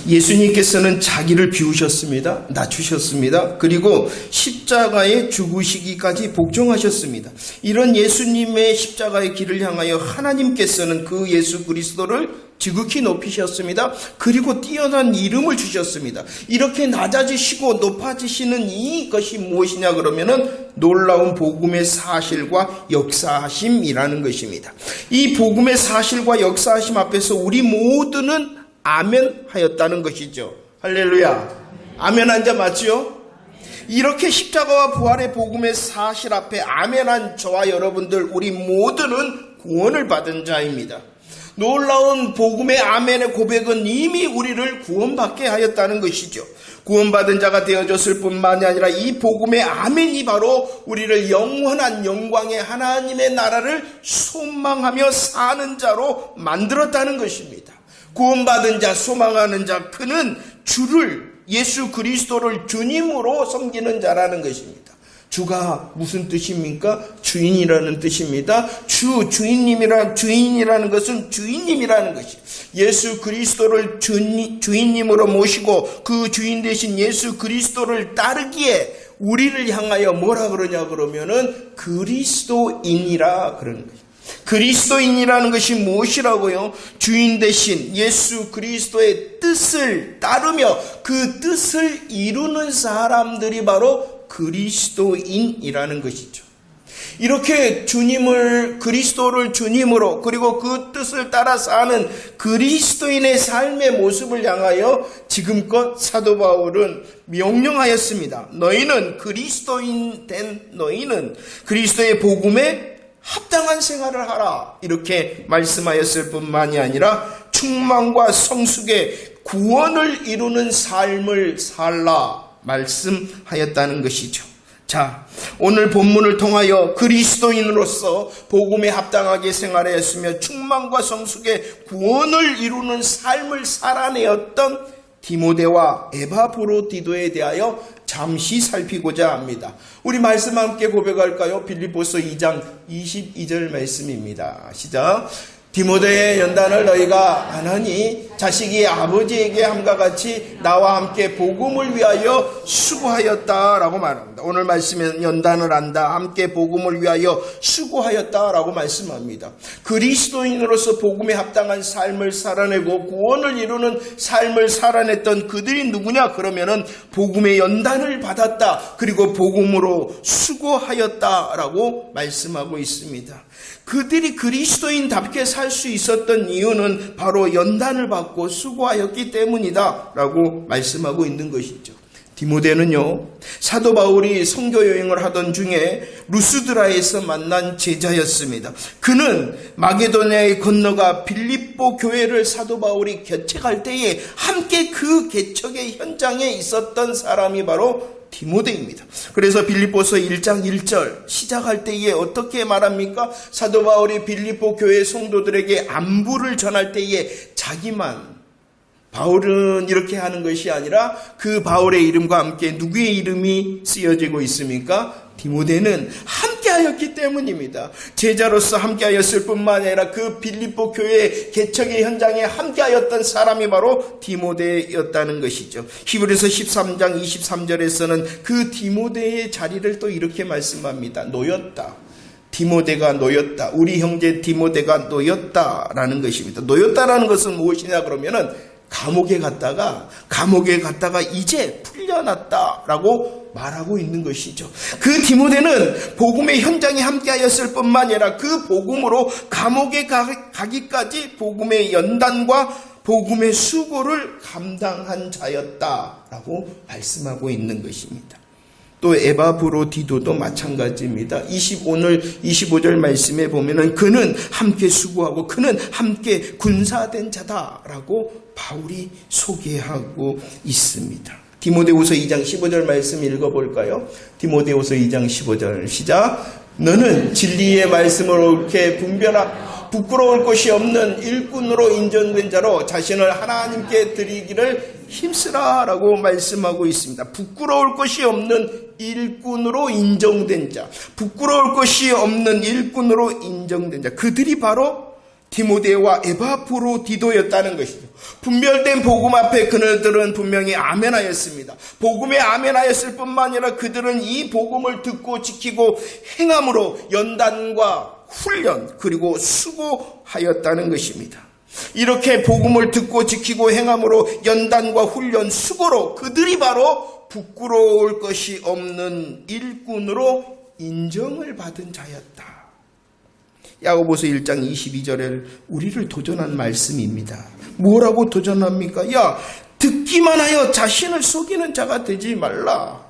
예수님께서는 자기를 비우셨습니다. 낮추셨습니다. 그리고 십자가에 죽으시기까지 복종하셨습니다. 이런 예수님의 십자가의 길을 향하여 하나님께서는 그 예수 그리스도를 지극히 높이셨습니다. 그리고 뛰어난 이름을 주셨습니다. 이렇게 낮아지시고 높아지시는 이것이 무엇이냐 그러면은 놀라운 복음의 사실과 역사하심이라는 것입니다. 이 복음의 사실과 역사하심 앞에서 우리 모두는 아멘 하였다는 것이죠. 할렐루야. 아멘 한 자 맞죠? 이렇게 십자가와 부활의 복음의 사실 앞에 아멘한 저와 여러분들 우리 모두는 구원을 받은 자입니다. 놀라운 복음의 아멘의 고백은 이미 우리를 구원받게 하였다는 것이죠. 구원받은 자가 되어졌을 뿐만이 아니라 이 복음의 아멘이 바로 우리를 영원한 영광의 하나님의 나라를 소망하며 사는 자로 만들었다는 것입니다. 구원받은 자, 소망하는 자, 그는 주를, 예수 그리스도를 주님으로 섬기는 자라는 것입니다. 주가 무슨 뜻입니까? 주인이라는 뜻입니다. 주인이라는 것은 주인님이라는 것이. 예수 그리스도를 주인님으로 모시고 그 주인 되신 예수 그리스도를 따르기에 우리를 향하여 뭐라 그러냐 그러면은 그리스도인이라 그러는 거예요. 그리스도인이라는 것이 무엇이라고요? 주인 대신 예수 그리스도의 뜻을 따르며 그 뜻을 이루는 사람들이 바로 그리스도인이라는 것이죠. 이렇게 그리스도를 주님으로 그리고 그 뜻을 따라 사는 그리스도인의 삶의 모습을 향하여 지금껏 사도 바울은 명령하였습니다. 너희는 그리스도인 된 너희는 그리스도의 복음에 합당한 생활을 하라. 이렇게 말씀하였을 뿐만이 아니라 충만과 성숙의 구원을 이루는 삶을 살라 말씀하였다는 것이죠. 자, 오늘 본문을 통하여 그리스도인으로서 복음에 합당하게 생활하였으며 충만과 성숙의 구원을 이루는 삶을 살아내었던 디모데와 에바브로디도에 대하여 잠시 살피고자 합니다. 우리 말씀 함께 고백할까요? 빌립보서 2장 22절 말씀입니다. 시작. 디모데의 연단을 너희가 안 하니 자식이 아버지에게 함과 같이 나와 함께 복음을 위하여 수고하였다라고 말합니다. 오늘 말씀은 연단을 한다, 함께 복음을 위하여 수고하였다라고 말씀합니다. 그리스도인으로서 복음에 합당한 삶을 살아내고 구원을 이루는 삶을 살아냈던 그들이 누구냐 그러면은 복음의 연단을 받았다, 그리고 복음으로 수고하였다라고 말씀하고 있습니다. 그들이 그리스도인답게 살 수 있었던 이유는 바로 연단을 받고 수고하였기 때문이다 라고 말씀하고 있는 것이죠. 디모데는요, 사도 바울이 선교 여행을 하던 중에 루스드라에서 만난 제자였습니다. 그는 마게도냐에 건너가 빌립보 교회를 사도 바울이 개척할 때에 함께 그 개척의 현장에 있었던 사람이 바로 디모데입니다. 그래서 빌립보서 1장 1절 시작할 때에 어떻게 말합니까? 사도 바울이 빌립보 교회 성도들에게 안부를 전할 때에 자기만, 바울은 이렇게 하는 것이 아니라 그 바울의 이름과 함께 누구의 이름이 쓰여지고 있습니까? 디모데는 함께하였기 때문입니다. 제자로서 함께하였을 뿐만 아니라 그 빌립보 교회 개척의 현장에 함께하였던 사람이 바로 디모데였다는 것이죠. 히브리서 13장 23절에서는 그 디모데의 자리를 또 이렇게 말씀합니다. 놓였다. 디모데가 놓였다. 우리 형제 디모데가 놓였다라는 것입니다. 놓였다라는 것은 무엇이냐 그러면은 감옥에 갔다가 이제 풀려났다라고 말하고 있는 것이죠. 그 디모데는 복음의 현장에 함께하였을 뿐만 아니라 그 복음으로 감옥에 가기까지 복음의 연단과 복음의 수고를 감당한 자였다라고 말씀하고 있는 것입니다. 또 에바브로디도도 마찬가지입니다. 오늘 25절 말씀에 보면은 그는 함께 수고하고 그는 함께 군사된 자다라고 바울이 소개하고 있습니다. 디모데후서 2장 15절 말씀 읽어볼까요? 디모데후서 2장 15절 시작. 너는 진리의 말씀으로 옳게 부끄러울 것이 없는 일꾼으로 인정된 자로 자신을 하나님께 드리기를 힘쓰라 라고 말씀하고 있습니다. 부끄러울 것이 없는 일꾼으로 인정된 자, 부끄러울 것이 없는 일꾼으로 인정된 자, 그들이 바로 디모데와 에바프로디도였다는 것이죠. 분별된 복음 앞에 그들은 분명히 아멘하였습니다. 복음에 아멘하였을 뿐만 아니라 그들은 이 복음을 듣고 지키고 행함으로 연단과 훈련 그리고 수고하였다는 것입니다. 이렇게 복음을 듣고 지키고 행함으로 연단과 훈련, 수고로 그들이 바로 부끄러울 것이 없는 일꾼으로 인정을 받은 자였다. 야고보서 1장 22절에 우리를 도전한 말씀입니다. 뭐라고 도전합니까? 야, 듣기만 하여 자신을 속이는 자가 되지 말라.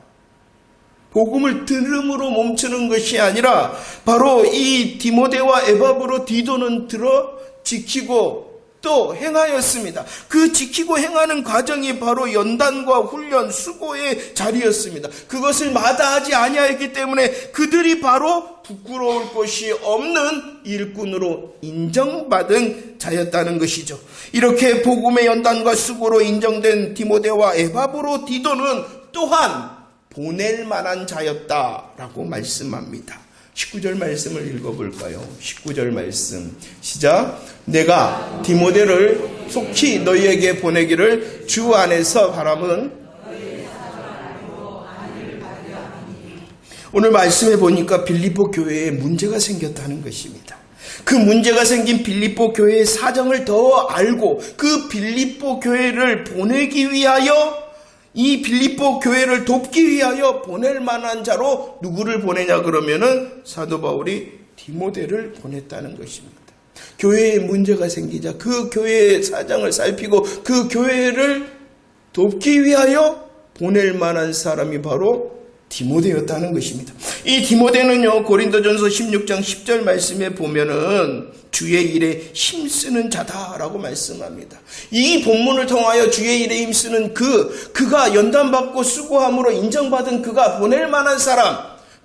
복음을 들음으로 멈추는 것이 아니라 바로 이 디모데와 에바브로디도는 들어 지키고 또 행하였습니다. 그 지키고 행하는 과정이 바로 연단과 훈련, 수고의 자리였습니다. 그것을 마다하지 아니하였기 때문에 그들이 바로 부끄러울 것이 없는 일꾼으로 인정받은 자였다는 것이죠. 이렇게 복음의 연단과 수고로 인정된 디모데와 에바브로디도는 또한 보낼 만한 자였다라고 말씀합니다. 19절 말씀을 읽어볼까요? 19절 말씀 시작. 내가 디모데를 속히 너희에게 보내기를 주 안에서 바람은 오늘 말씀해 보니까 빌립보 교회에 문제가 생겼다는 것입니다. 그 문제가 생긴 빌립보 교회의 사정을 더 알고 그 빌립보 교회를 보내기 위하여 이 빌립보 교회를 돕기 위하여 보낼 만한 자로 누구를 보내냐 그러면은 사도 바울이 디모데를 보냈다는 것입니다. 교회에 문제가 생기자 그 교회의 사정을 살피고 그 교회를 돕기 위하여 보낼 만한 사람이 바로 디모데였다는 것입니다. 이 디모데는요, 고린도전서 16장 10절 말씀에 보면은 주의 일에 힘쓰는 자다라고 말씀합니다. 이 본문을 통하여 주의 일에 힘쓰는 그가 연단받고 수고함으로 인정받은 그가 보낼 만한 사람,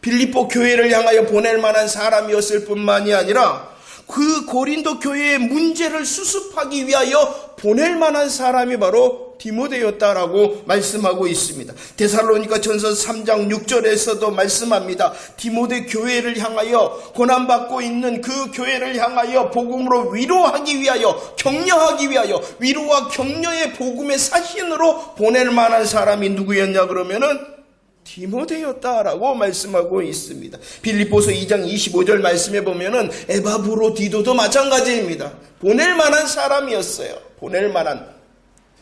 빌립보 교회를 향하여 보낼 만한 사람이었을 뿐만이 아니라 그 고린도 교회의 문제를 수습하기 위하여 보낼 만한 사람이 바로 디모데였다라고 말씀하고 있습니다. 데살로니가 전서 3장 6절에서도 말씀합니다. 디모데 교회를 향하여 고난받고 있는 그 교회를 향하여 복음으로 위로하기 위하여 격려하기 위하여 위로와 격려의 복음의 사신으로 보낼 만한 사람이 누구였냐 그러면은 디모데였다라고 말씀하고 있습니다. 빌립보서 2장 25절 말씀에 보면은 에바브로디도도 마찬가지입니다. 보낼 만한 사람이었어요. 보낼 만한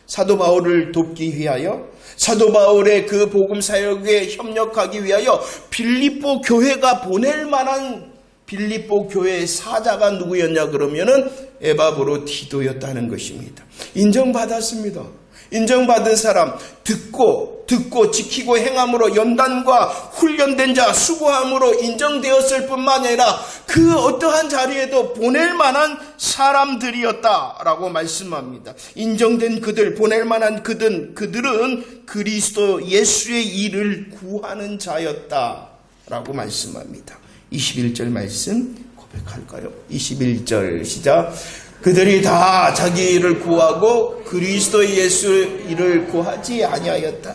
사도 바울을 돕기 위하여 사도 바울의 그 복음 사역에 협력하기 위하여 빌립보 교회가 보낼 만한 빌립보 교회의 사자가 누구였냐 그러면은 에바브로디도였다는 것입니다. 인정받았습니다. 인정받은 사람, 듣고 지키고 행함으로 연단과 훈련된 자, 수고함으로 인정되었을 뿐만 아니라 그 어떠한 자리에도 보낼 만한 사람들이었다라고 말씀합니다. 인정된 그들, 보낼 만한 그들은 그리스도 예수의 일을 구하는 자였다라고 말씀합니다. 21절 말씀 고백할까요? 21절 시작. 그들이 다 자기 일을 구하고 그리스도 예수 일을 구하지 아니하였다.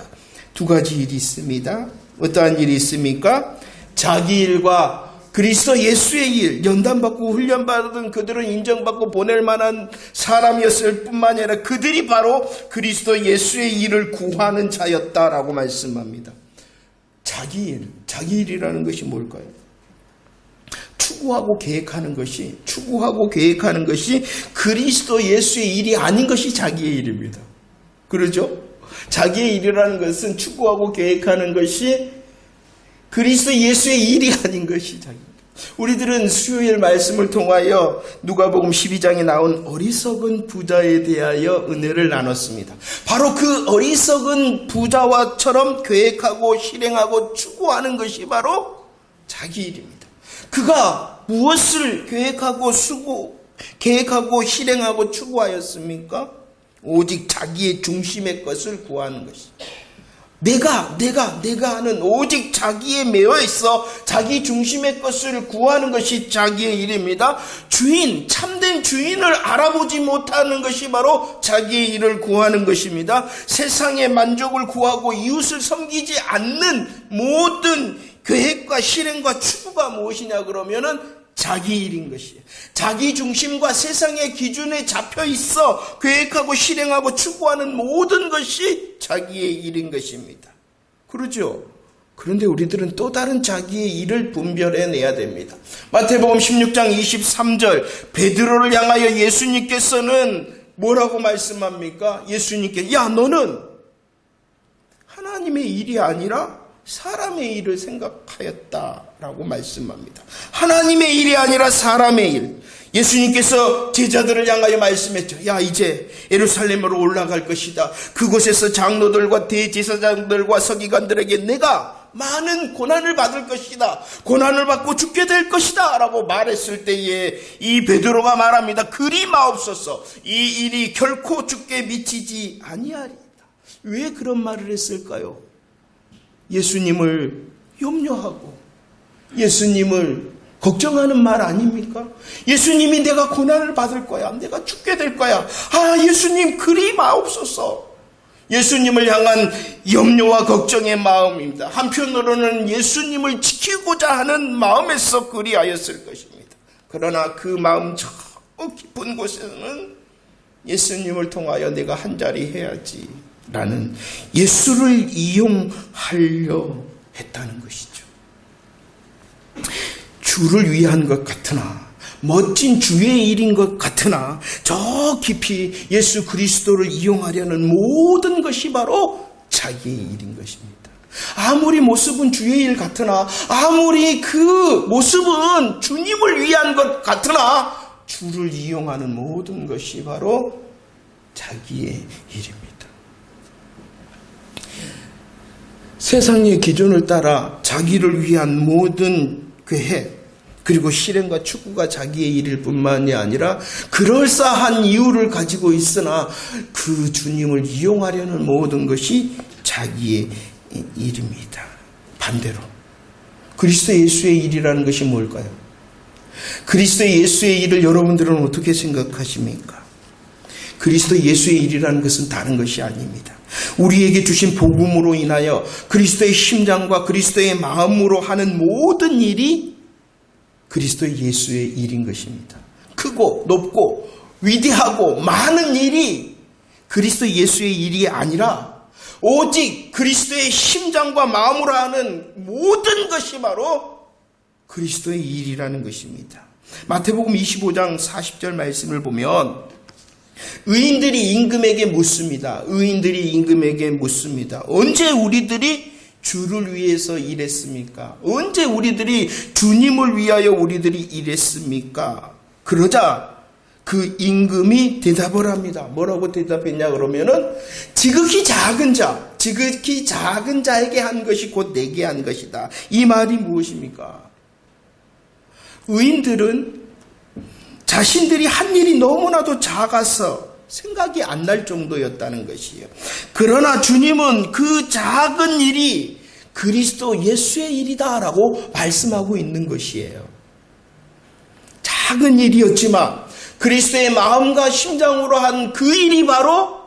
두 가지 일이 있습니다. 어떠한 일이 있습니까? 자기 일과 그리스도 예수의 일, 연단받고 훈련받은 그들은 인정받고 보낼 만한 사람이었을 뿐만 아니라 그들이 바로 그리스도 예수의 일을 구하는 자였다라고 말씀합니다. 자기 일이라는 것이 뭘까요? 추구하고 계획하는 것이 그리스도 예수의 일이 아닌 것이 자기의 일입니다. 그러죠? 자기의 일이라는 것은 추구하고 계획하는 것이 그리스도 예수의 일이 아닌 것이 자기입니다. 우리들은 수요일 말씀을 통하여 누가복음 12장에 나온 어리석은 부자에 대하여 은혜를 나눴습니다. 바로 그 어리석은 부자와처럼 계획하고 실행하고 추구하는 것이 바로 자기 일입니다. 그가 무엇을 계획하고 실행하고 추구하였습니까? 오직 자기의 중심의 것을 구하는 것입니다. 내가 하는 오직 자기에 매여 있어 자기 중심의 것을 구하는 것이 자기의 일입니다. 참된 주인을 알아보지 못하는 것이 바로 자기의 일을 구하는 것입니다. 세상의 만족을 구하고 이웃을 섬기지 않는 모든 계획과 실행과 추구가 무엇이냐 그러면은 자기 일인 것이에요. 자기 중심과 세상의 기준에 잡혀 있어 계획하고 실행하고 추구하는 모든 것이 자기의 일인 것입니다. 그러죠? 그런데 우리들은 또 다른 자기의 일을 분별해내야 됩니다. 마태복음 16장 23절 베드로를 향하여 예수님께서는 뭐라고 말씀합니까? 예수님께 야 너는 하나님의 일이 아니라 사람의 일을 생각하였다라고 말씀합니다. 하나님의 일이 아니라 사람의 일. 예수님께서 제자들을 향하여 말씀했죠. 야 이제 예루살렘으로 올라갈 것이다. 그곳에서 장로들과 대제사장들과 서기관들에게 내가 많은 고난을 받을 것이다. 고난을 받고 죽게 될 것이다 라고 말했을 때에 이 베드로가 말합니다. 그리 마옵소서. 이 일이 결코 죽게 미치지 아니하리이다. 왜 그런 말을 했을까요? 예수님을 염려하고 예수님을 걱정하는 말 아닙니까? 예수님이 내가 고난을 받을 거야. 내가 죽게 될 거야. 아 예수님 그리 마옵소서. 예수님을 향한 염려와 걱정의 마음입니다. 한편으로는 예수님을 지키고자 하는 마음에서 그리하였을 것입니다. 그러나 그 마음 저 깊은 곳에는 예수님을 통하여 내가 한 자리 해야지 라는 예수를 이용하려 했다는 것이죠. 주를 위한 것 같으나 멋진 주의 일인 것 같으나 저 깊이 예수 그리스도를 이용하려는 모든 것이 바로 자기의 일인 것입니다. 아무리 모습은 주의 일 같으나 아무리 그 모습은 주님을 위한 것 같으나 주를 이용하는 모든 것이 바로 자기의 일입니다. 세상의 기준을 따라 자기를 위한 모든 계획 그리고 실행과 추구가 자기의 일일 뿐만이 아니라 그럴싸한 이유를 가지고 있으나 그 주님을 이용하려는 모든 것이 자기의 일입니다. 반대로 그리스도 예수의 일이라는 것이 뭘까요? 그리스도 예수의 일을 여러분들은 어떻게 생각하십니까? 그리스도 예수의 일이라는 것은 다른 것이 아닙니다. 우리에게 주신 복음으로 인하여 그리스도의 심장과 그리스도의 마음으로 하는 모든 일이 그리스도 예수의 일인 것입니다. 크고 높고 위대하고 많은 일이 그리스도 예수의 일이 아니라 오직 그리스도의 심장과 마음으로 하는 모든 것이 바로 그리스도의 일이라는 것입니다. 마태복음 25장 40절 말씀을 보면 의인들이 임금에게 묻습니다. 의인들이 임금에게 묻습니다. 언제 우리들이 주를 위해서 일했습니까? 언제 우리들이 주님을 위하여 우리들이 일했습니까? 그러자 그 임금이 대답을 합니다. 뭐라고 대답했냐 그러면은 지극히 작은 자에게 한 것이 곧 내게 한 것이다. 이 말이 무엇입니까? 의인들은 자신들이 한 일이 너무나도 작아서 생각이 안 날 정도였다는 것이에요. 그러나 주님은 그 작은 일이 그리스도 예수의 일이다라고 말씀하고 있는 것이에요. 작은 일이었지만 그리스도의 마음과 심장으로 한 그 일이 바로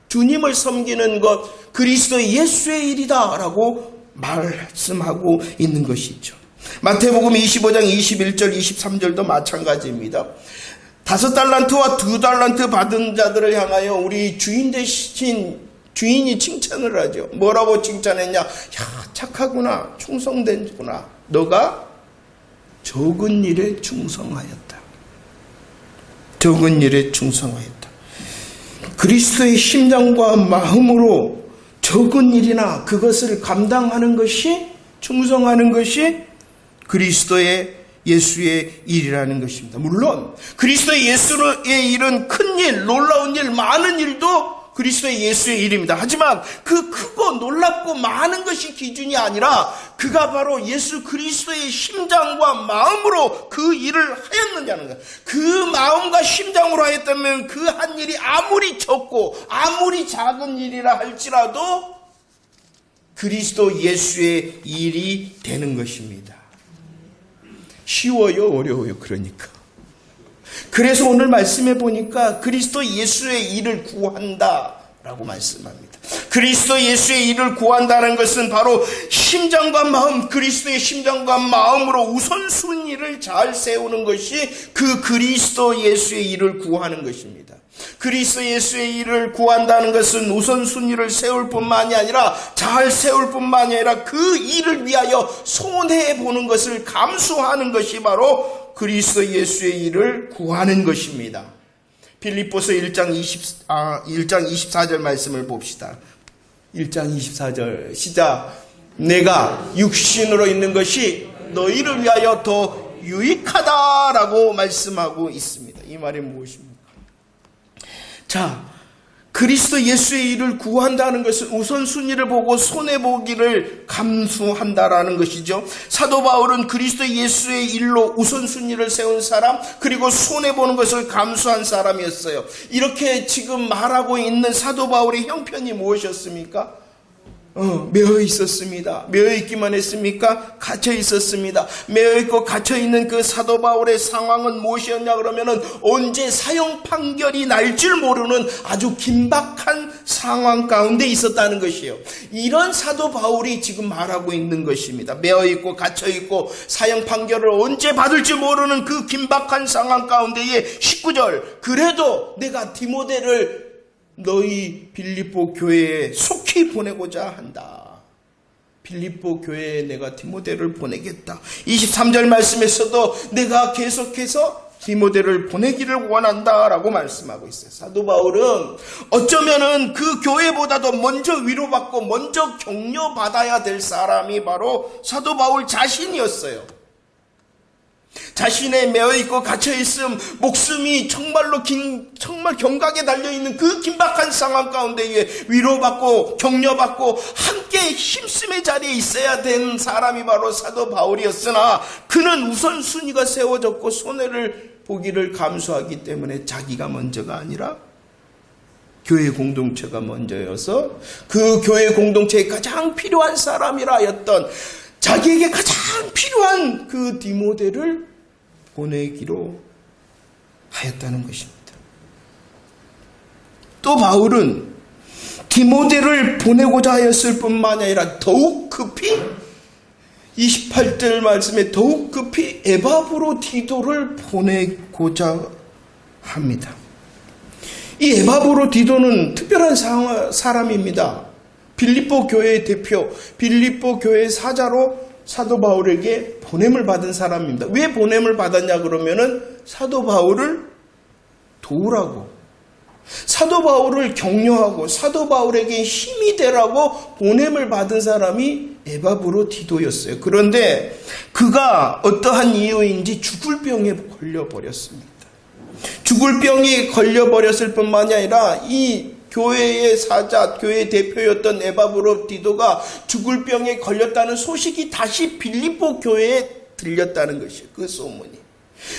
주님을 섬기는 것, 그리스도 예수의 일이다라고 말씀하고 있는 것이죠. 마태복음 25장 21절 23절도 마찬가지입니다. 5달란트와 2달란트 받은 자들을 향하여 우리 주인 되신 주인이 칭찬을 하죠. 뭐라고 칭찬했냐? 야, 착하구나, 충성되구나. 너가 적은 일에 충성하였다. 적은 일에 충성하였다. 그리스도의 심장과 마음으로 적은 일이나 그것을 감당하는 것이, 충성하는 것이 그리스도의 예수의 일이라는 것입니다. 물론 그리스도의 예수의 일은 큰 일, 놀라운 일, 많은 일도 그리스도의 예수의 일입니다. 하지만 그 크고 놀랍고 많은 것이 기준이 아니라 그가 바로 예수 그리스도의 심장과 마음으로 그 일을 하였느냐는 거예요. 그 마음과 심장으로 하였다면 그 한 일이 아무리 적고 아무리 작은 일이라 할지라도 그리스도 예수의 일이 되는 것입니다. 쉬워요? 어려워요? 그러니까. 그래서 오늘 말씀해 보니까 그리스도 예수의 일을 구한다 라고 말씀합니다. 그리스도 예수의 일을 구한다는 것은 바로 심장과 마음, 그리스도의 심장과 마음으로 우선순위를 잘 세우는 것이 그 그리스도 예수의 일을 구하는 것입니다. 그리스도 예수의 일을 구한다는 것은 우선순위를 세울 뿐만이 아니라 잘 세울 뿐만이 아니라 그 일을 위하여 손해보는 것을 감수하는 것이 바로 그리스도 예수의 일을 구하는 것입니다. 빌립보서 1장 24절 말씀을 봅시다. 1장 24절 시작. 내가 육신으로 있는 것이 너희를 위하여 더 유익하다라고 말씀하고 있습니다. 이 말이 무엇입니까? 자, 그리스도 예수의 일을 구한다는 것은 우선순위를 보고 손해보기를 감수한다라는 것이죠. 사도 바울은 그리스도 예수의 일로 우선순위를 세운 사람, 그리고 손해보는 것을 감수한 사람이었어요. 이렇게 지금 말하고 있는 사도 바울의 형편이 무엇이었습니까? 매어 있었습니다. 매어 있기만 했습니까? 갇혀 있었습니다. 매어 있고 갇혀 있는 그 사도 바울의 상황은 무엇이었냐 그러면은 언제 사형 판결이 날 줄 모르는 아주 긴박한 상황 가운데 있었다는 것이에요. 이런 사도 바울이 지금 말하고 있는 것입니다. 매어 있고 갇혀 있고 사형 판결을 언제 받을지 모르는 그 긴박한 상황 가운데에 19절, 그래도 내가 디모데를 너희 빌립보 교회에 속히 보내고자 한다. 빌립보 교회에 내가 디모데를 보내겠다. 23절 말씀에서도 내가 계속해서 디모데를 보내기를 원한다라고 말씀하고 있어요. 사도 바울은 어쩌면은 그 교회보다도 먼저 위로받고 먼저 격려받아야 될 사람이 바로 사도 바울 자신이었어요. 자신의 매어있고 갇혀있음, 목숨이 정말 경각에 달려있는 그 긴박한 상황 가운데에 위로받고 격려받고 함께 힘쓰의 자리에 있어야 된 사람이 바로 사도 바울이었으나 그는 우선순위가 세워졌고 손해를 보기를 감수하기 때문에 자기가 먼저가 아니라 교회 공동체가 먼저여서 그 교회 공동체에 가장 필요한 사람이라 하였던 자기에게 가장 필요한 그 디모데를 보내기로 하였다는 것입니다. 또 바울은 디모데를 보내고자 하였을 뿐만 아니라 더욱 급히 28절 말씀에 더욱 급히 에바브로디도를 보내고자 합니다. 이 에바브로디도는 특별한 사람입니다. 빌립보 교회의 대표, 빌립보 교회의 사자로 사도 바울에게 보냄을 받은 사람입니다. 왜 보냄을 받았냐 그러면은 사도 바울을 도우라고, 사도 바울을 격려하고 사도 바울에게 힘이 되라고 보냄을 받은 사람이 에바브로디도였어요. 그런데 그가 어떠한 이유인지 죽을 병에 걸려버렸습니다. 죽을 병이 걸려버렸을 뿐만이 아니라 이 교회의 사자, 교회의 대표였던 에바브로디도가 죽을 병에 걸렸다는 소식이 다시 빌립보 교회에 들렸다는 것이에요. 그 소문이.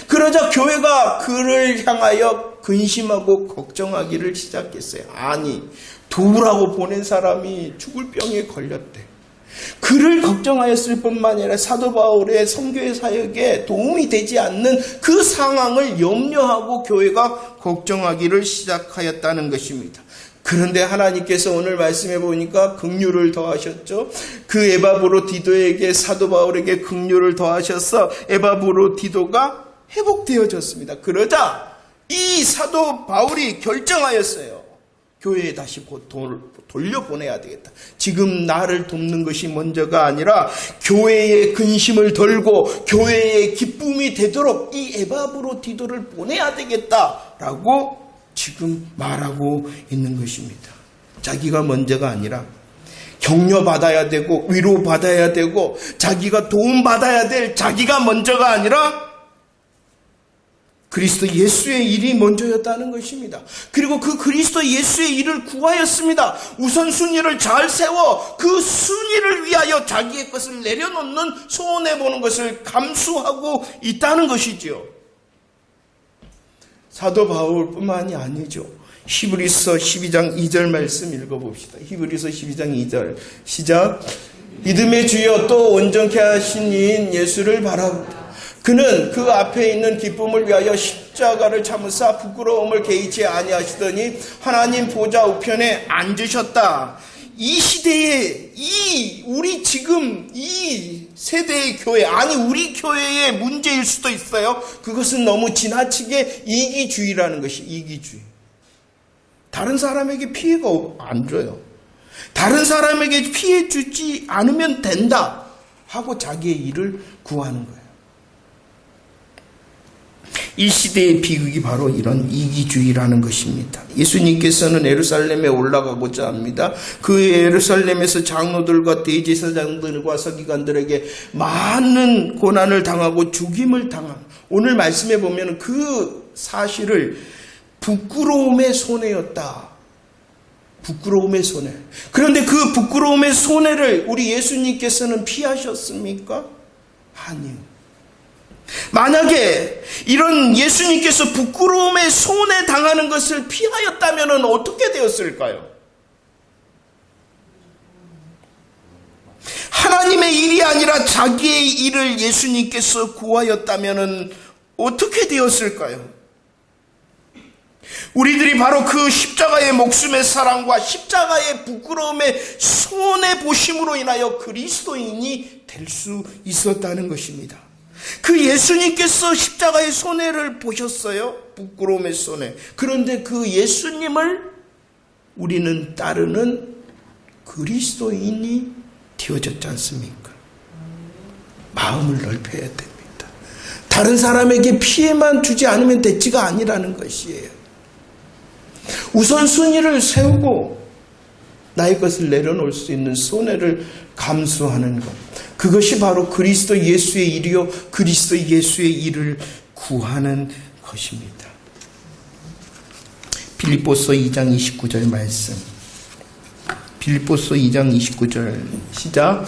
그러자 교회가 그를 향하여 근심하고 걱정하기를 시작했어요. 아니, 도우라고 보낸 사람이 죽을 병에 걸렸대. 그를 걱정하였을 뿐만 아니라 사도 바울의 선교의 사역에 도움이 되지 않는 그 상황을 염려하고 교회가 걱정하기를 시작하였다는 것입니다. 그런데 하나님께서 오늘 말씀해 보니까 긍휼을 더하셨죠. 그 에바브로디도에게 사도 바울에게 긍휼을 더하셔서 에바브로디도가 회복되어졌습니다. 그러자 이 사도 바울이 결정하였어요. 교회에 다시 돌려보내야 되겠다. 지금 나를 돕는 것이 먼저가 아니라 교회의 근심을 덜고 교회의 기쁨이 되도록 이 에바브로디도를 보내야 되겠다라고 지금 말하고 있는 것입니다. 자기가 먼저가 아니라 격려받아야 되고 위로받아야 되고 자기가 도움받아야 될 자기가 먼저가 아니라 그리스도 예수의 일이 먼저였다는 것입니다. 그리고 그 그리스도 예수의 일을 구하였습니다. 우선순위를 잘 세워 그 순위를 위하여 자기의 것을 내려놓는 손해보는 것을 감수하고 있다는 것이죠. 사도 바울뿐만이 아니죠. 히브리서 12장 2절 말씀 읽어봅시다. 히브리서 12장 2절 시작. 믿음의 주여 또 온전케 하신 이인 예수를 바라보다. 그는 그 앞에 있는 기쁨을 위하여 십자가를 참으사 부끄러움을 개의치 아니하시더니 하나님 보좌 우편에 앉으셨다. 이 시대에 우리 지금 이 세대의 교회, 아니 우리 교회의 문제일 수도 있어요. 그것은 너무 지나치게 이기주의라는 것이 이기주의. 다른 사람에게 피해가 안 줘요. 다른 사람에게 피해 주지 않으면 된다 하고 자기의 일을 구하는 거예요. 이 시대의 비극이 바로 이런 이기주의라는 것입니다. 예수님께서는 예루살렘에 올라가고자 합니다. 그 예루살렘에서 장로들과 대제사장들과 서기관들에게 많은 고난을 당하고 죽임을 당한, 오늘 말씀해 보면 그 사실을 부끄러움의 손해였다. 부끄러움의 손해. 그런데 그 부끄러움의 손해를 우리 예수님께서는 피하셨습니까? 아니요. 만약에 이런 예수님께서 부끄러움의 손해 당하는 것을 피하였다면 어떻게 되었을까요? 하나님의 일이 아니라 자기의 일을 예수님께서 구하였다면 어떻게 되었을까요? 우리들이 바로 그 십자가의 목숨의 사랑과 십자가의 부끄러움의 손해보심으로 인하여 그리스도인이 될 수 있었다는 것입니다. 그 예수님께서 십자가의 손해를 보셨어요. 부끄러움의 손해. 그런데 그 예수님을 우리는 따르는 그리스도인이 되어졌지 않습니까? 마음을 넓혀야 됩니다. 다른 사람에게 피해만 주지 않으면 되지가 아니라는 것이에요. 우선순위를 세우고 나의 것을 내려놓을 수 있는 손해를 감수하는 것. 그것이 바로 그리스도 예수의 일이요 그리스도 예수의 일을 구하는 것입니다. 빌립보서 2장 29절 말씀. 빌립보서 2장 29절 시작.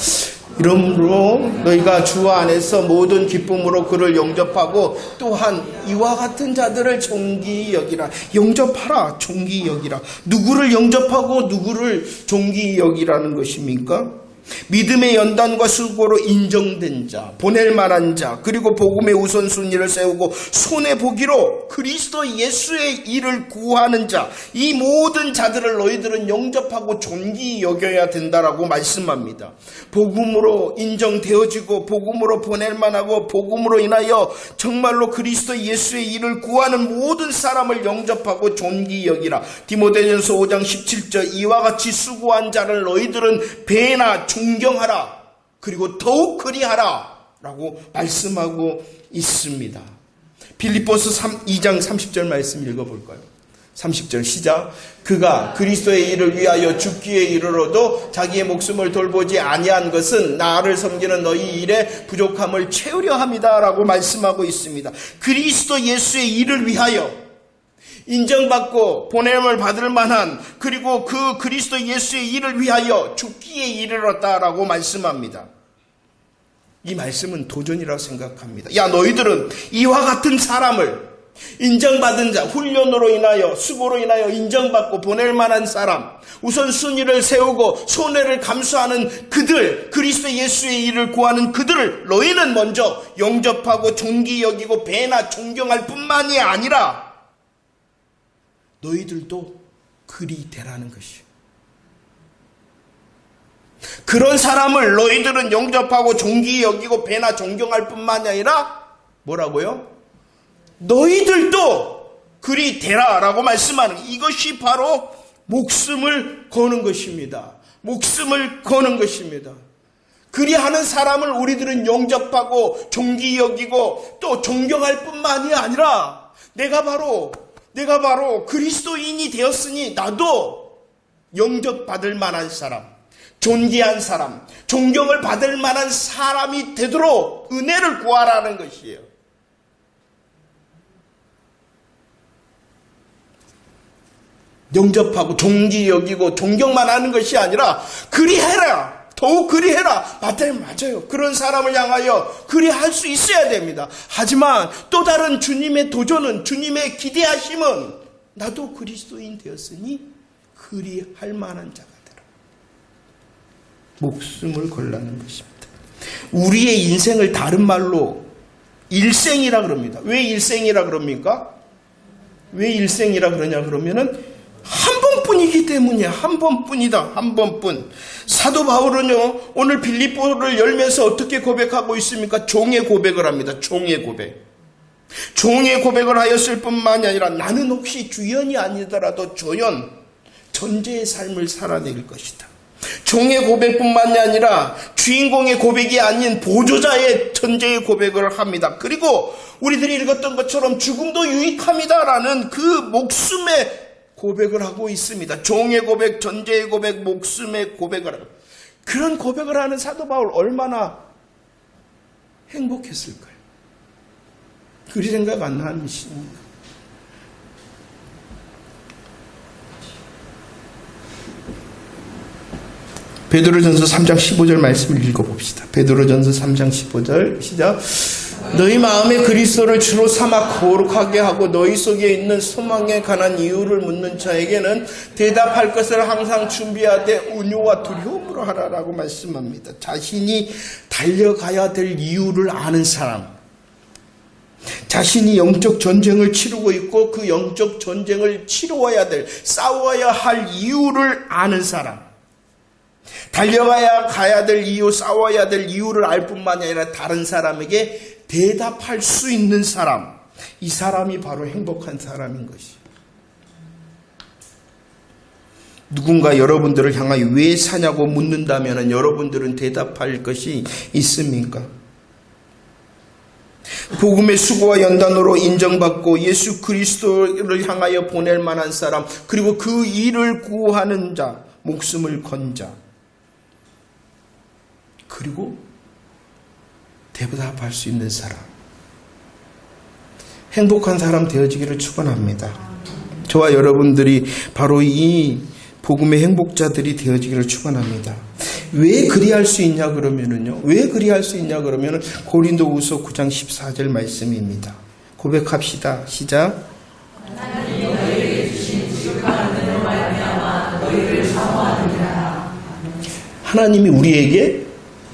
이러므로 너희가 주 안에서 모든 기쁨으로 그를 영접하고 또한 이와 같은 자들을 존귀히 여기라. 영접하라. 존귀히 여기라. 누구를 영접하고 누구를 존귀히 여기라는 것입니까? 믿음의 연단과 수고로 인정된 자, 보낼 만한 자, 그리고 복음의 우선순위를 세우고 손해보기로 그리스도 예수의 일을 구하는 자, 이 모든 자들을 너희들은 영접하고 존귀히 여겨야 된다라고 말씀합니다. 복음으로 인정되어지고 복음으로 보낼 만하고 복음으로 인하여 정말로 그리스도 예수의 일을 구하는 모든 사람을 영접하고 존귀히 여기라. 디모데전서 5장 17절 이와 같이 수고한 자를 너희들은 배나 존경하라. 그리고 더욱 그리하라 라고 말씀하고 있습니다. 빌립보서 2장 30절 말씀 읽어볼까요? 30절 시작. 그가 그리스도의 일을 위하여 죽기에 이르러도 자기의 목숨을 돌보지 아니한 것은 나를 섬기는 너희 일의 부족함을 채우려 함이다 라고 말씀하고 있습니다. 그리스도 예수의 일을 위하여 인정받고 보냄을 받을 만한, 그리고 그 그리스도 예수의 일을 위하여 죽기에 이르렀다라고 말씀합니다. 이 말씀은 도전이라고 생각합니다. 야, 너희들은 이와 같은 사람을, 인정받은 자, 훈련으로 인하여 수고로 인하여 인정받고 보낼 만한 사람, 우선순위를 세우고 손해를 감수하는 그들, 그리스도 예수의 일을 구하는 그들을 너희는 먼저 영접하고 존귀히 여기고 배나 존경할 뿐만이 아니라 너희들도 그리 되라는 것이요. 그런 사람을 너희들은 영접하고 존귀히 여기고 배나 존경할 뿐만이 아니라 뭐라고요? 너희들도 그리 되라라고 말씀하는, 이것이 바로 목숨을 거는 것입니다. 목숨을 거는 것입니다. 그리하는 사람을 우리들은 영접하고 존귀히 여기고 또 존경할 뿐만이 아니라 내가 바로 그리스도인이 되었으니 나도 영접받을 만한 사람, 존귀한 사람, 존경을 받을 만한 사람이 되도록 은혜를 구하라는 것이에요. 영접하고 존귀히 여기고 존경만 하는 것이 아니라 그리해라. 더욱 그리해라. 맞아요. 그런 사람을 향하여 그리할 수 있어야 됩니다. 하지만 또 다른 주님의 도전은, 주님의 기대하심은 나도 그리스도인 되었으니 그리할 만한 자가 되라. 목숨을 걸라는 것입니다. 우리의 인생을 다른 말로 일생이라 그럽니다. 왜 일생이라 그럽니까? 왜 일생이라 그러냐 그러면은 한 번뿐이 번이기 때문이야. 한 번뿐이다. 한 번뿐. 사도 바울은요, 오늘 빌립보를 열면서 어떻게 고백하고 있습니까? 종의 고백을 합니다. 종의 고백. 종의 고백을 하였을 뿐만이 아니라 나는 혹시 주연이 아니더라도 조연, 전제의 삶을 살아낼 것이다. 종의 고백뿐만이 아니라 주인공의 고백이 아닌 보조자의 전제의 고백을 합니다. 그리고 우리들이 읽었던 것처럼 죽음도 유익합니다라는 그 목숨의 고백을 하고 있습니다. 종의 고백, 전제의 고백, 목숨의 고백을 하고, 그런 고백을 하는 사도 바울 얼마나 행복했을까요? 그리 생각 안 나십니까? 베드로전서 3장 15절 말씀을 읽어봅시다. 베드로전서 3장 15절 시작. 너희 마음에 그리스도를 주로 삼아 거룩하게 하고 너희 속에 있는 소망에 관한 이유를 묻는 자에게는 대답할 것을 항상 준비하되 온유와 두려움으로 하라라고 말씀합니다. 자신이 달려가야 될 이유를 아는 사람, 자신이 영적 전쟁을 치르고 있고 그 영적 전쟁을 치루어야 될, 싸워야 할 이유를 아는 사람, 가야 될 이유, 싸워야 될 이유를 알 뿐만이 아니라 다른 사람에게 대답할 수 있는 사람, 이 사람이 바로 행복한 사람인 것이에요. 누군가 여러분들을 향하여 왜 사냐고 묻는다면 여러분들은 대답할 것이 있습니까? 복음의 수고와 연단으로 인정받고 예수 그리스도를 향하여 보낼 만한 사람, 그리고 그 일을 구하는 자, 목숨을 건 자, 그리고 대답할 수 있는 사람, 행복한 사람 되어지기를 축원합니다. 저와 여러분들이 바로 이 복음의 행복자들이 되어지기를 축원합니다. 왜 그리할 수 있냐 그러면은요. 왜 그리할 수 있냐 그러면은 고린도후서 9장 14절 말씀입니다. 고백합시다. 시작. 하나님이 너희에게 주신 지극한 은혜로 말미암아 너희를 사모하느니라. 하나님이 우리에게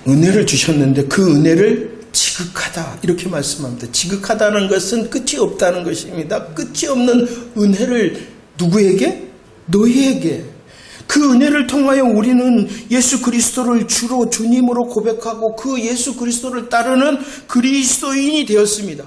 은혜를 주셨는데 그 은혜를 지극하다 이렇게 말씀합니다. 지극하다는 것은 끝이 없다는 것입니다. 끝이 없는 은혜를 누구에게? 너희에게. 그 은혜를 통하여 우리는 예수 그리스도를 주로 주님으로 고백하고 그 예수 그리스도를 따르는 그리스도인이 되었습니다.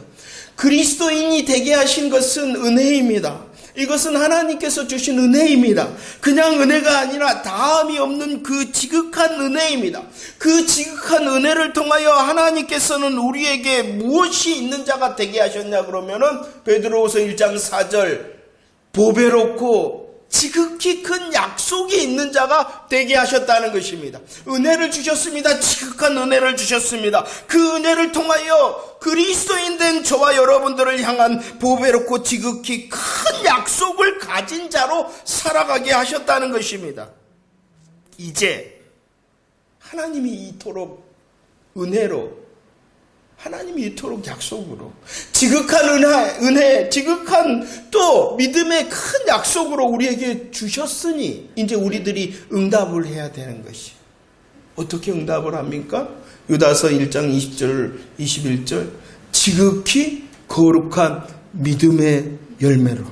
그리스도인이 되게 하신 것은 은혜입니다. 이것은 하나님께서 주신 은혜입니다. 그냥 은혜가 아니라 다함이 없는 그 지극한 은혜입니다. 그 지극한 은혜를 통하여 하나님께서는 우리에게 무엇이 있는 자가 되게 하셨냐 그러면은 베드로후서 1장 4절 보배롭고 지극히 큰 약속이 있는 자가 되게 하셨다는 것입니다. 은혜를 주셨습니다. 지극한 은혜를 주셨습니다. 그 은혜를 통하여 그리스도인 된 저와 여러분들을 향한 보배롭고 지극히 큰 약속을 가진 자로 살아가게 하셨다는 것입니다. 이제 하나님이 이토록 은혜로, 하나님이 이토록 약속으로 지극한 은혜, 지극한 또 믿음의 큰 약속으로 우리에게 주셨으니 이제 우리들이 응답을 해야 되는 것이. 어떻게 응답을 합니까? 유다서 1장 20절 21절 지극히 거룩한 믿음의 열매로,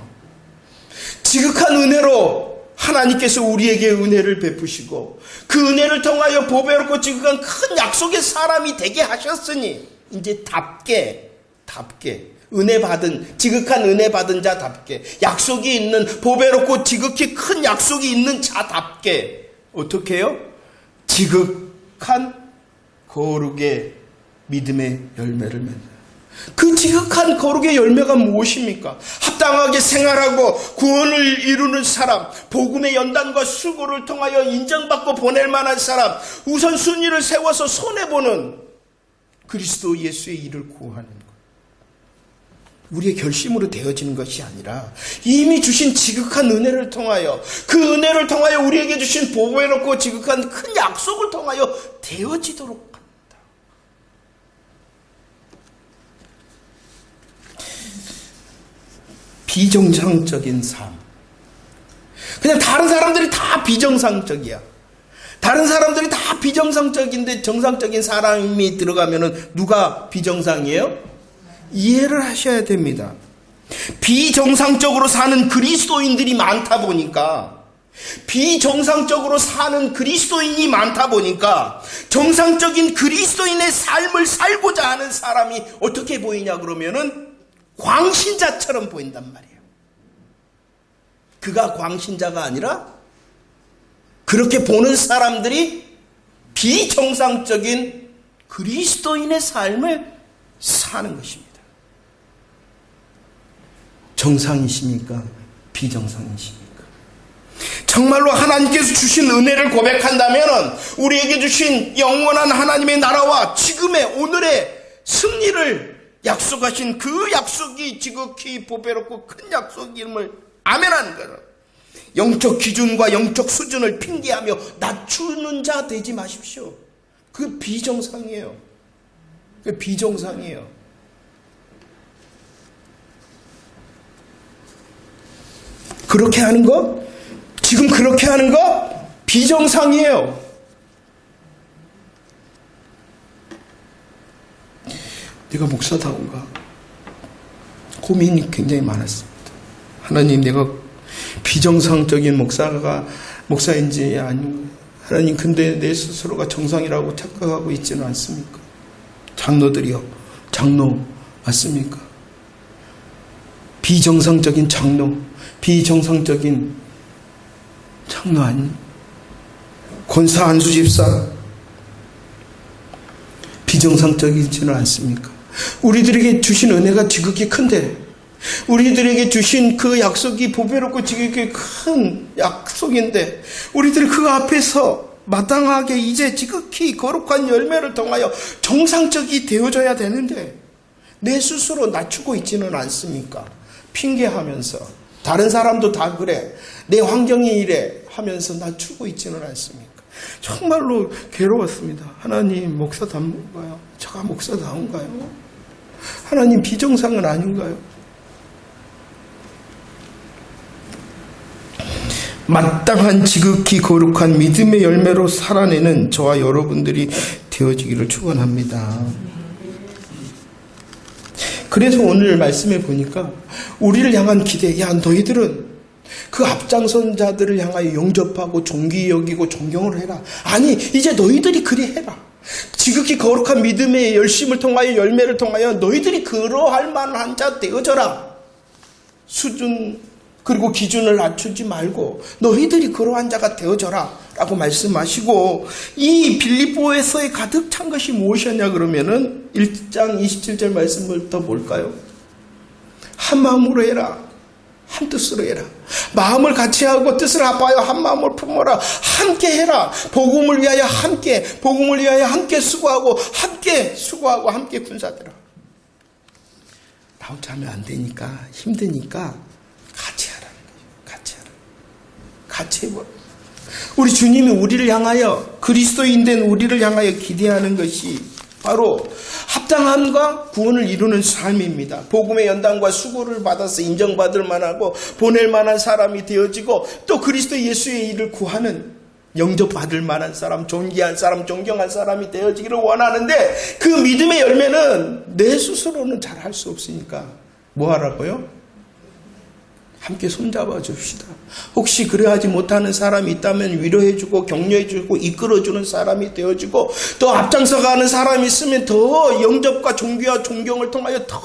지극한 은혜로 하나님께서 우리에게 은혜를 베푸시고 그 은혜를 통하여 보배롭고 지극한 큰 약속의 사람이 되게 하셨으니 이제 답게 은혜 받은, 지극한 은혜 받은 자답게, 약속이 있는, 보배롭고 지극히 큰 약속이 있는 자답게 어떻게 해요? 지극한 거룩의 믿음의 열매를 맺는. 그 지극한 거룩의 열매가 무엇입니까? 합당하게 생활하고 구원을 이루는 사람, 복음의 연단과 수고를 통하여 인정받고 보낼 만한 사람, 우선순위를 세워서 손해보는 그리스도 예수의 일을 구하는 것. 우리의 결심으로 되어지는 것이 아니라 이미 주신 지극한 은혜를 통하여, 그 은혜를 통하여 우리에게 주신 보배롭고 지극한 큰 약속을 통하여 되어지도록 합니다. 비정상적인 삶. 그냥 다른 사람들이 다 비정상적이야. 다른 사람들이 다 비정상적인데 정상적인 사람이 들어가면은 누가 비정상이에요? 이해를 하셔야 됩니다. 비정상적으로 사는 그리스도인들이 많다 보니까 비정상적으로 사는 그리스도인이 많다 보니까 정상적인 그리스도인의 삶을 살고자 하는 사람이 어떻게 보이냐 그러면은 광신자처럼 보인단 말이에요. 그가 광신자가 아니라 그렇게 보는 사람들이 비정상적인 그리스도인의 삶을 사는 것입니다. 정상이십니까? 비정상이십니까? 정말로 하나님께서 주신 은혜를 고백한다면 우리에게 주신 영원한 하나님의 나라와 지금의 오늘의 승리를 약속하신 그 약속이 지극히 보배롭고 큰 약속임을 아멘하는 거예요. 영적 기준과 영적 수준을 핑계하며 낮추는 자 되지 마십시오. 그 비정상이에요. 그 비정상이에요. 그렇게 하는 거, 지금 그렇게 하는 거 비정상이에요. 내가 목사다운가? 고민이 굉장히 많았습니다. 하나님, 내가 비정상적인 목사인지 아닌가? 하나님, 근데 내 스스로가 정상이라고 착각하고 있지는 않습니까? 장로들이요. 장로 맞습니까? 비정상적인 장로, 비정상적인 장로 아니? 권사 안수 집사 비정상적이지는 않습니까? 우리들에게 주신 은혜가 지극히 큰데, 우리들에게 주신 그 약속이 보배롭고 지극히 큰 약속인데, 우리들이 그 앞에서 마땅하게 이제 지극히 거룩한 열매를 통하여 정상적이 되어져야 되는데 내 스스로 낮추고 있지는 않습니까? 핑계하면서 다른 사람도 다 그래, 내 환경이 이래 하면서 낮추고 있지는 않습니까? 정말로 괴로웠습니다. 하나님, 목사다운가요? 제가 목사다운가요? 하나님, 비정상은 아닌가요? 마땅한 지극히 거룩한 믿음의 열매로 살아내는 저와 여러분들이 되어지기를 축원합니다. 그래서 오늘 말씀해 보니까 우리를 향한 기대, 야, 너희들은 그 앞장선 자들을 향하여 영접하고 존귀 여기고 존경을 해라. 아니, 이제 너희들이 그리 해라. 지극히 거룩한 믿음의 열심을 통하여 열매를 통하여 너희들이 그러할 만한 자 되어져라. 수준 그리고 기준을 낮추지 말고 너희들이 그러한 자가 되어져라 라고 말씀하시고, 이 빌립보에서에 가득 찬 것이 무엇이었냐 그러면은 1장 27절 말씀부터 볼까요? 한 마음으로 해라, 한 뜻으로 해라. 마음을 같이 하고 뜻을 합하여 한 마음을 품어라. 함께 해라. 복음을 위하여 함께, 복음을 위하여 함께 수고하고 함께 군사되라. 나 혼자 하면 안 되니까, 힘드니까 같이 하라는 거예요. 같이 해보라. 우리 주님이 우리를 향하여, 그리스도인 된 우리를 향하여 기대하는 것이 바로 합당함과 구원을 이루는 삶입니다. 복음의 연단과 수고를 받아서 인정받을 만하고 보낼 만한 사람이 되어지고, 또 그리스도 예수의 일을 구하는, 영접받을 만한 사람, 존귀한 사람, 존경한 사람이 되어지기를 원하는데, 그 믿음의 열매는 내 스스로는 잘 할 수 없으니까 뭐 하라고요? 함께 손잡아 줍시다. 혹시 그래하지 못하는 사람이 있다면 위로해주고 격려해주고 이끌어주는 사람이 되어지고, 또 앞장서가는 사람이 있으면 더 영접과 존귀와 존경을 통하여 더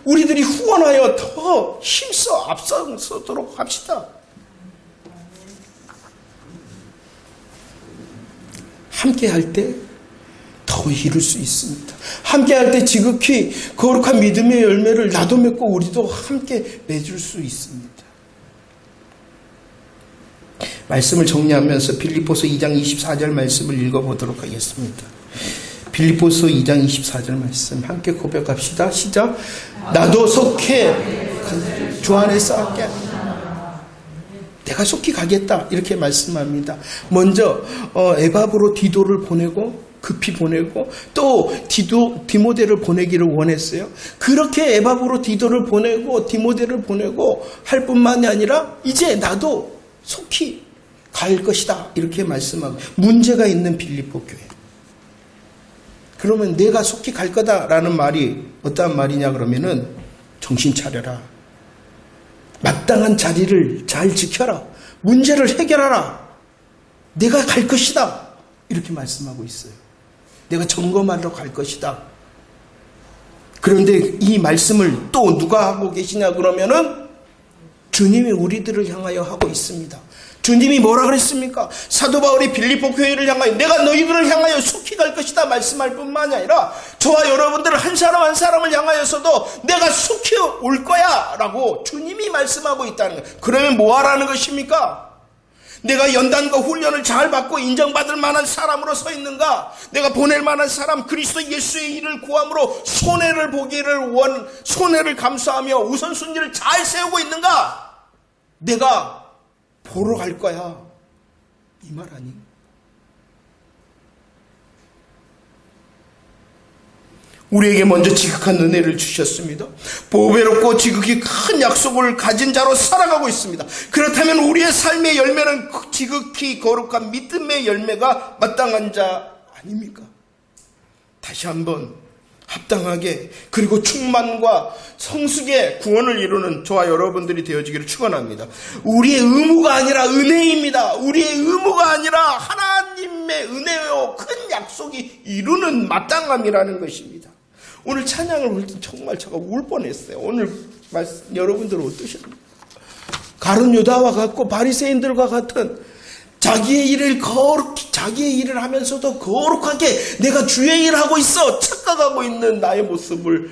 우리들이 후원하여 더 힘써 앞서도록 합시다. 함께 할 때 더 이룰 수 있습니다. 함께 할 때 지극히 거룩한 믿음의 열매를 나도 맺고 우리도 함께 맺을 수 있습니다. 말씀을 정리하면서 빌립보서 2장 24절 말씀을 읽어보도록 하겠습니다. 빌립보서 2장 24절 말씀 함께 고백합시다. 시작. 나도 속해 주 안에서 함께, 내가 속히 가겠다 이렇게 말씀합니다. 먼저 에바브로 디도를 보내고, 급히 보내고, 또 디모데를 보내기를 원했어요. 그렇게 에바브로 디도를 보내고 디모데를 보내고 할 뿐만이 아니라 이제 나도 속히 갈 것이다 이렇게 말씀하고, 문제가 있는 빌립보 교회. 그러면 내가 속히 갈 거다라는 말이 어떠한 말이냐 그러면은, 정신 차려라. 마땅한 자리를 잘 지켜라. 문제를 해결하라. 내가 갈 것이다. 이렇게 말씀하고 있어요. 내가 점검하러 갈 것이다. 그런데 이 말씀을 또 누가 하고 계시냐 그러면은 주님이 우리들을 향하여 하고 있습니다. 주님이 뭐라 그랬습니까? 사도 바울이 빌립보 교회를 향하여 내가 너희들을 향하여 속히 갈 것이다 말씀할 뿐만이 아니라 저와 여러분들 한 사람 한 사람을 향하여서도 내가 속히 올 거야 라고 주님이 말씀하고 있다는 거예요. 그러면 뭐 하라는 것입니까? 내가 연단과 훈련을 잘 받고 인정받을 만한 사람으로 서 있는가? 내가 보낼 만한 사람, 그리스도 예수의 일을 구함으로 손해를 감수하며 우선순위를 잘 세우고 있는가? 내가 보러 갈 거야. 이 말 아니? 우리에게 먼저 지극한 은혜를 주셨습니다. 보배롭고 지극히 큰 약속을 가진 자로 살아가고 있습니다. 그렇다면 우리의 삶의 열매는 지극히 거룩한 믿음의 열매가 마땅한 자 아닙니까? 다시 한번 합당하게 그리고 충만과 성숙의 구원을 이루는 저와 여러분들이 되어지기를 축원합니다. 우리의 의무가 아니라 은혜입니다. 우리의 의무가 아니라 하나님의 은혜요 큰 약속이 이루는 마땅함이라는 것입니다. 오늘 찬양을 볼 때 정말 제가 울 뻔했어요. 오늘 여러분들은 어떠십니까? 가룟 유다와 같고 바리새인들과 같은 자기의 일을 하면서도 거룩하게 내가 주의 일을 하고 있어 착각하고 있는 나의 모습을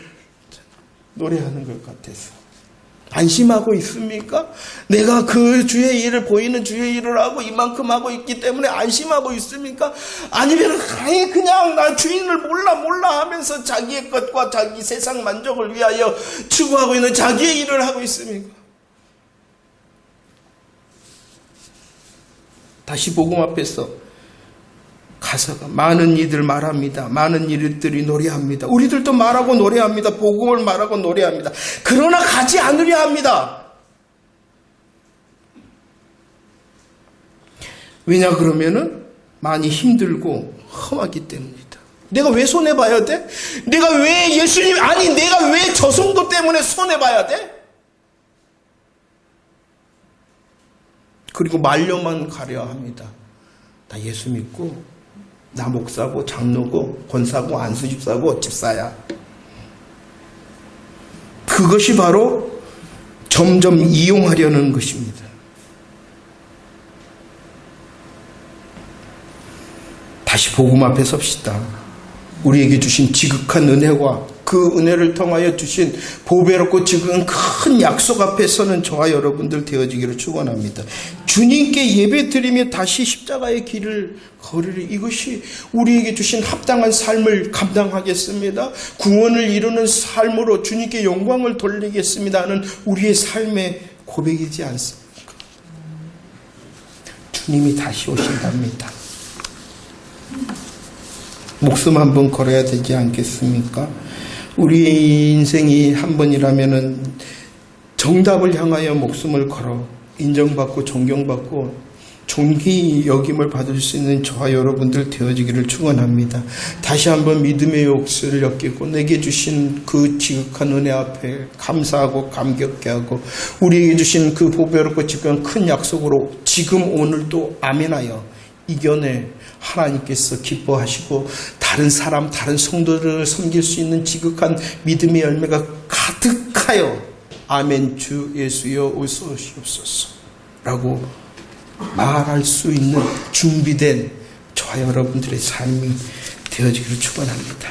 노래하는 것 같아서 안심하고 있습니까? 내가 그 주의 일을 보이는 주의 일을 하고 이만큼 하고 있기 때문에 안심하고 있습니까? 아니면 그냥 나 주인을 몰라 하면서 자기의 것과 자기 세상 만족을 위하여 추구하고 있는 자기의 일을 하고 있습니까? 다시 복음 앞에서 가사가 많은 이들 말합니다. 많은 이들이 노래합니다. 우리들도 말하고 노래합니다. 복음을 말하고 노래합니다. 그러나 가지 않으려 합니다. 왜냐 그러면은 많이 힘들고 험하기 때문이다. 내가 왜 손해봐야 돼? 내가 왜 내가 왜 저 정도 때문에 손해봐야 돼? 그리고 말려만 가려 합니다. 다 예수 믿고 나 목사고 장로고 권사고 안수집사고 집사야. 그것이 바로 점점 이용하려는 것입니다. 다시 복음 앞에 섭시다. 우리에게 주신 지극한 은혜와 그 은혜를 통하여 주신 보배롭고 지극한 큰 약속 앞에서는 저와 여러분들 되어지기를 축원합니다. 주님께 예배드리며 다시 십자가의 길을 걸으리. 이것이 우리에게 주신 합당한 삶을 감당하겠습니다. 구원을 이루는 삶으로 주님께 영광을 돌리겠습니다 하는 우리의 삶의 고백이지 않습니까? 주님이 다시 오신답니다. 목숨 한번 걸어야 되지 않겠습니까? 우리의 인생이 한 번이라면은 정답을 향하여 목숨을 걸어 인정받고 존경받고 존귀 여김을 받을 수 있는 저와 여러분들 되어지기를 축원합니다. 다시 한번 믿음의 욕설을 엮이고 내게 주신 그 지극한 은혜 앞에 감사하고 감격케 하고 우리에게 주신 그 보배롭고 지극한 큰 약속으로 지금 오늘도 아멘하여 이겨내 하나님께서 기뻐하시고 다른 사람, 다른 성도들을 섬길 수 있는 지극한 믿음의 열매가 가득하여 아멘 주 예수여 어서 오시옵소서 라고 말할 수 있는 준비된 저와 여러분들의 삶이 되어지기를 축원합니다.